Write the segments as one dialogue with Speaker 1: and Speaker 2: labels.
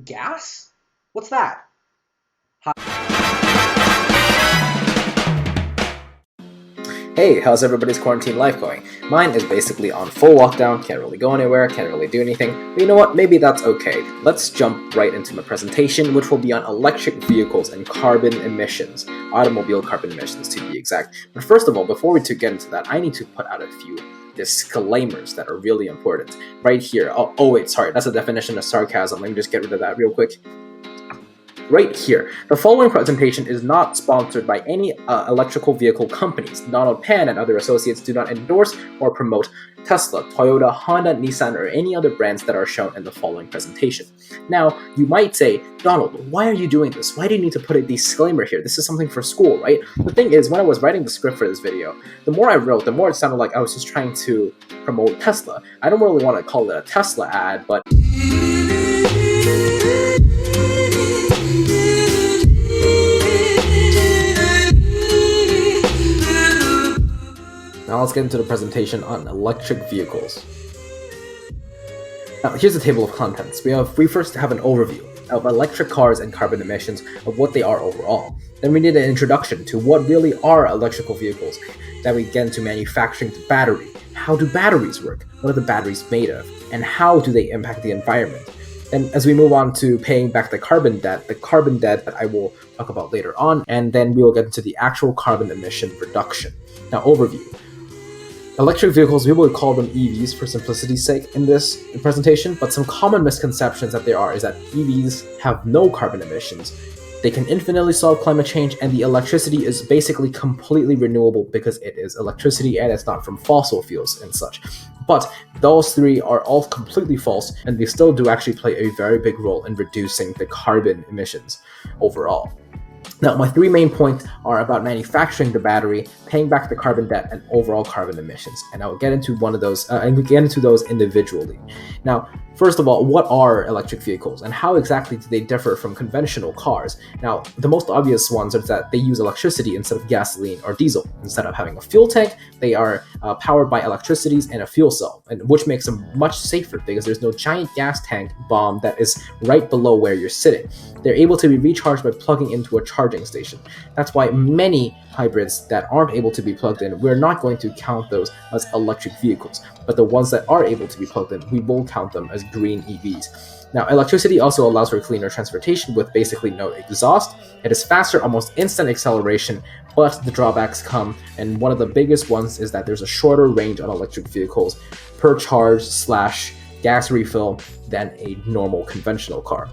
Speaker 1: Gas? What's that?
Speaker 2: Hey, how's everybody's quarantine life going? Mine is basically on full lockdown, can't really go anywhere, can't really do anything, but you know what, maybe that's okay. Let's jump right into my presentation, which will be on electric vehicles and carbon emissions, automobile carbon emissions to be exact. But first of all, before we get into that, I need to put out a few disclaimers that are really important. Right here, wait, sorry, that's a definition of sarcasm, let me just get rid of that real quick. Right here. The following presentation is not sponsored by any electrical vehicle companies. Donald Pan and other associates do not endorse or promote Tesla, Toyota, Honda, Nissan, or any other brands that are shown in the following presentation. Now, you might say, Donald, why are you doing this? Why do you need to put a disclaimer here? This is something for school, right? The thing is, when I was writing the script for this video, the more I wrote, the more it sounded like I was just trying to promote Tesla. I don't really want to call it a Tesla ad, but now let's get into the presentation on electric vehicles. Now here's the table of contents. We first have an overview of electric cars and carbon emissions of what they are overall. Then we need an introduction to what really are electrical vehicles. Then we get into manufacturing the battery. How do batteries work? What are the batteries made of? And how do they impact the environment? And as we move on to paying back the carbon debt that I will talk about later on, and then we will get into the actual carbon emission reduction. Now, overview. Electric vehicles, we will call them EVs for simplicity's sake in this presentation, but some common misconceptions that there are is that EVs have no carbon emissions. They can infinitely solve climate change, and the electricity is basically completely renewable because it is electricity and it's not from fossil fuels and such. But those three are all completely false, and they still do actually play a very big role in reducing the carbon emissions overall. Now, my three main points are about manufacturing the battery, paying back the carbon debt, and overall carbon emissions. And I will get into one of those, and we get into those individually. Now, first of all, what are electric vehicles, and how exactly do they differ from conventional cars? Now, the most obvious ones are that they use electricity instead of gasoline or diesel. Instead of having a fuel tank, they are powered by electricity and a fuel cell, and which makes them much safer because there's no giant gas tank bomb that is right below where you're sitting. They're able to be recharged by plugging into a charging station. That's why many hybrids that aren't able to be plugged in, we're not going to count those as electric vehicles. But the ones that are able to be plugged in, we will count them as green EVs. Now, electricity also allows for cleaner transportation with basically no exhaust. It is faster, almost instant acceleration, but the drawbacks come, and one of the biggest ones is that there's a shorter range on electric vehicles per charge/gas refill than a normal conventional car.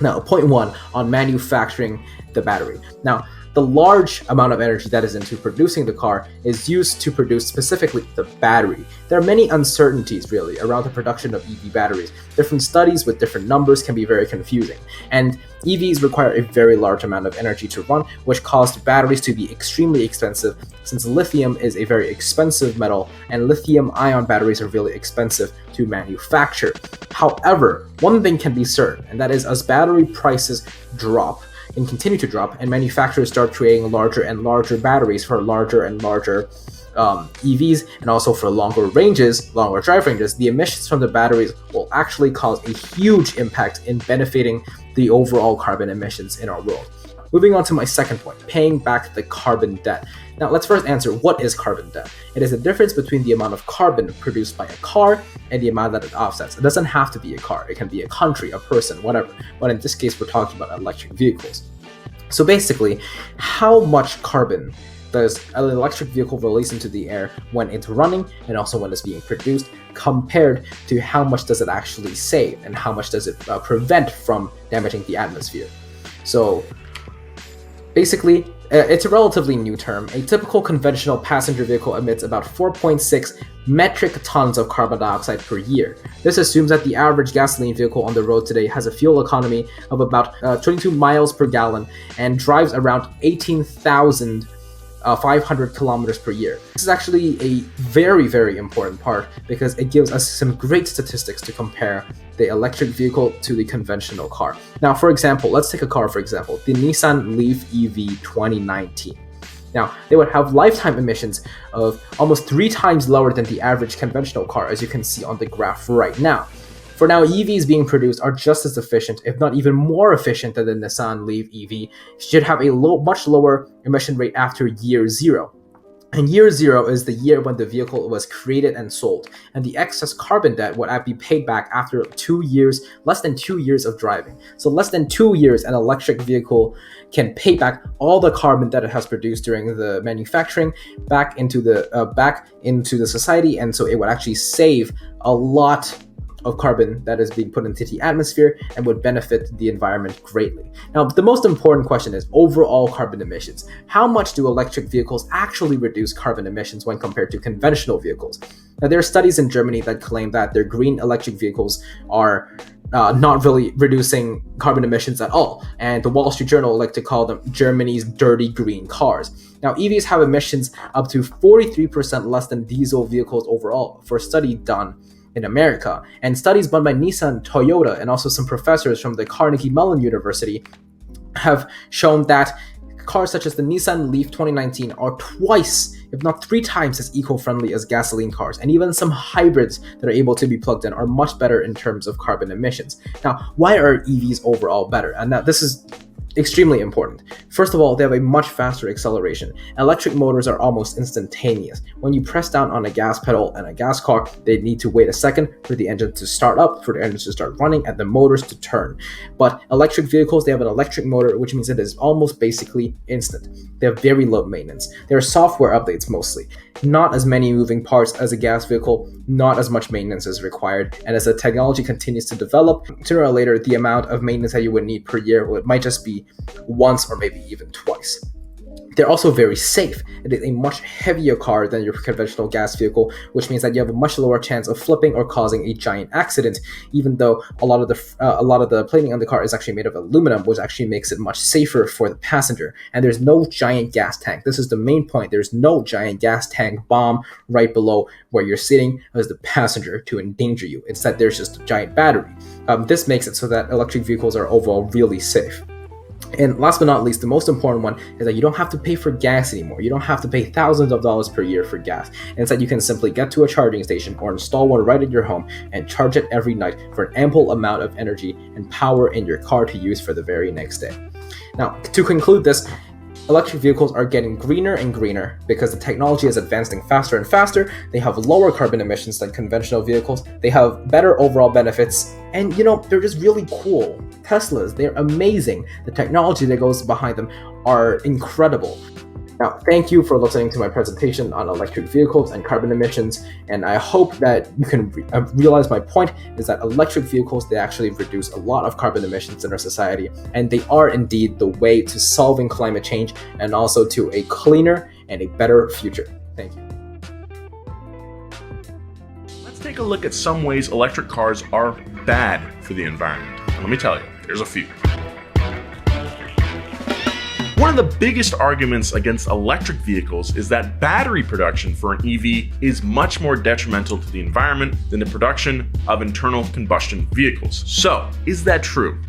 Speaker 2: Now, point one on manufacturing the battery. Now, the large amount of energy that is into producing the car is used to produce specifically the battery. There are many uncertainties really around the production of EV batteries. Different studies with different numbers can be very confusing. And EVs require a very large amount of energy to run, which caused batteries to be extremely expensive since lithium is a very expensive metal and lithium-ion batteries are really expensive to manufacture. However, one thing can be certain, and that is as battery prices drop, and continue to drop, and manufacturers start creating larger and larger batteries for larger and larger EVs, and also for longer drive ranges, the emissions from the batteries will actually cause a huge impact in benefiting the overall carbon emissions in our world. Moving on to my second point, paying back the carbon debt. Now, let's first answer what is carbon debt. It is the difference between the amount of carbon produced by a car and the amount that it offsets. It doesn't have to be a car. It can be a country, a person, whatever. But in this case, we're talking about electric vehicles. So basically, how much carbon does an electric vehicle release into the air when it's running and also when it's being produced, compared to how much does it actually save and how much does it prevent from damaging the atmosphere? So basically, it's a relatively new term. A typical conventional passenger vehicle emits about 4.6 metric tons of carbon dioxide per year. This assumes that the average gasoline vehicle on the road today has a fuel economy of about 22 miles per gallon and drives around 18,500 kilometers per year. This is actually a very, very important part because it gives us some great statistics to compare the electric vehicle to the conventional car. Now, for example, let's take a car, for example, the Nissan Leaf EV 2019. Now, they would have lifetime emissions of almost 3 times lower than the average conventional car, as you can see on the graph right now. For now, EVs being produced are just as efficient, if not even more efficient than the Nissan Leaf EV, should have a much lower emission rate after year zero. And year zero is the year when the vehicle was created and sold, and the excess carbon debt would be paid back after 2 years, less than 2 years of driving. So less than 2 years, an electric vehicle can pay back all the carbon that it has produced during the manufacturing back into the society, and so it would actually save a lot of carbon that is being put into the atmosphere and would benefit the environment greatly. Now, the most important question is overall carbon emissions. How much do electric vehicles actually reduce carbon emissions when compared to conventional vehicles? Now, there are studies in Germany that claim that their green electric vehicles are not really reducing carbon emissions at all, and the Wall Street Journal like to call them Germany's dirty green cars. Now, EVs have emissions up to 43% less than diesel vehicles overall for a study done in America, and studies done by Nissan, Toyota, and also some professors from the Carnegie Mellon University have shown that cars such as the Nissan Leaf 2019 are twice, if not 3 times, as eco-friendly as gasoline cars, and even some hybrids that are able to be plugged in are much better in terms of carbon emissions. Now, why are EVs overall better? And now this is extremely important. First of all, they have a much faster acceleration. Electric motors are almost instantaneous. When you press down on a gas pedal in a gas car, they need to wait a second for the engine to start up, for the engine to start running, and the motors to turn. But electric vehicles, they have an electric motor, which means it is almost basically instant. They have very low maintenance. There are software updates mostly. Not as many moving parts as a gas vehicle, not as much maintenance is required, and as the technology continues to develop, sooner or later, the amount of maintenance that you would need per year might just be once or maybe even twice. They're also very safe. It is a much heavier car than your conventional gas vehicle, which means that you have a much lower chance of flipping or causing a giant accident, even though a lot of the plating on the car is actually made of aluminum, which actually makes it much safer for the passenger. And there's no giant gas tank. This is the main point. There's no giant gas tank bomb right below where you're sitting as the passenger to endanger you. Instead, there's just a giant battery. This makes it so that electric vehicles are overall really safe. And last but not least, the most important one is that you don't have to pay for gas anymore. You don't have to pay thousands of dollars per year for gas. Instead, you can simply get to a charging station or install one right at your home and charge it every night for an ample amount of energy and power in your car to use for the very next day. Now, to conclude this, electric vehicles are getting greener and greener because the technology is advancing faster and faster. They have lower carbon emissions than conventional vehicles. They have better overall benefits. And, they're just really cool. Teslas, they're amazing. The technology that goes behind them are incredible. Now, thank you for listening to my presentation on electric vehicles and carbon emissions, and I hope that you can realize my point is that electric vehicles, they actually reduce a lot of carbon emissions in our society, and they are indeed the way to solving climate change and also to a cleaner and a better future. Thank you.
Speaker 3: Let's take a look at some ways electric cars are bad for the environment. And let me tell you, there's a few. One of the biggest arguments against electric vehicles is that battery production for an EV is much more detrimental to the environment than the production of internal combustion vehicles. So, is that true?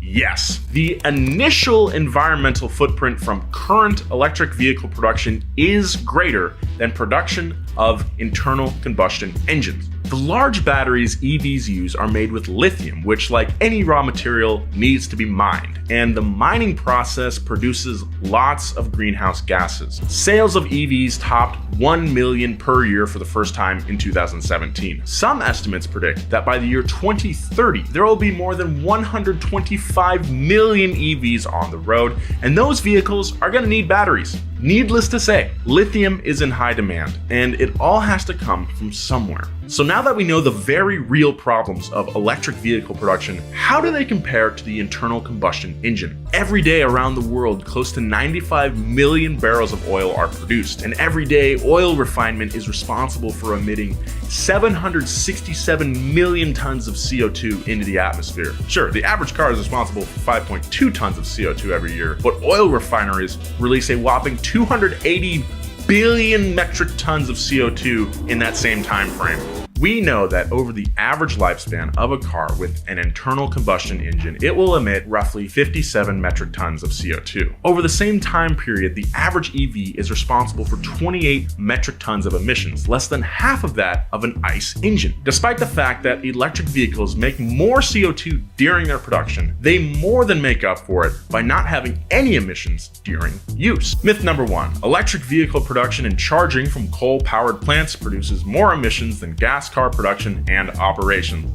Speaker 3: Yes. The initial environmental footprint from current electric vehicle production is greater than production of internal combustion engines. The large batteries EVs use are made with lithium, which, like any raw material, needs to be mined, and the mining process produces lots of greenhouse gases. Sales of EVs topped 1 million per year for the first time in 2017. Some estimates predict that by the year 2030, there will be more than 125 million EVs on the road, and those vehicles are going to need batteries. Needless to say, lithium is in high demand, and it all has to come from somewhere. So now that we know the very real problems of electric vehicle production, how do they compare to the internal combustion engine? Every day around the world, close to 95 million barrels of oil are produced, and every day oil refinement is responsible for emitting 767 million tons of CO2 into the atmosphere. Sure, the average car is responsible for 5.2 tons of CO2 every year, but oil refineries release a whopping 280 billion metric tons of CO2 in that same time frame. We know that over the average lifespan of a car with an internal combustion engine, it will emit roughly 57 metric tons of CO2. Over the same time period, the average EV is responsible for 28 metric tons of emissions, less than half of that of an ICE engine. Despite the fact that electric vehicles make more CO2 during their production, they more than make up for it by not having any emissions during use. Myth number 1, electric vehicle production and charging from coal-powered plants produces more emissions than gas car production and operation.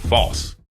Speaker 3: False.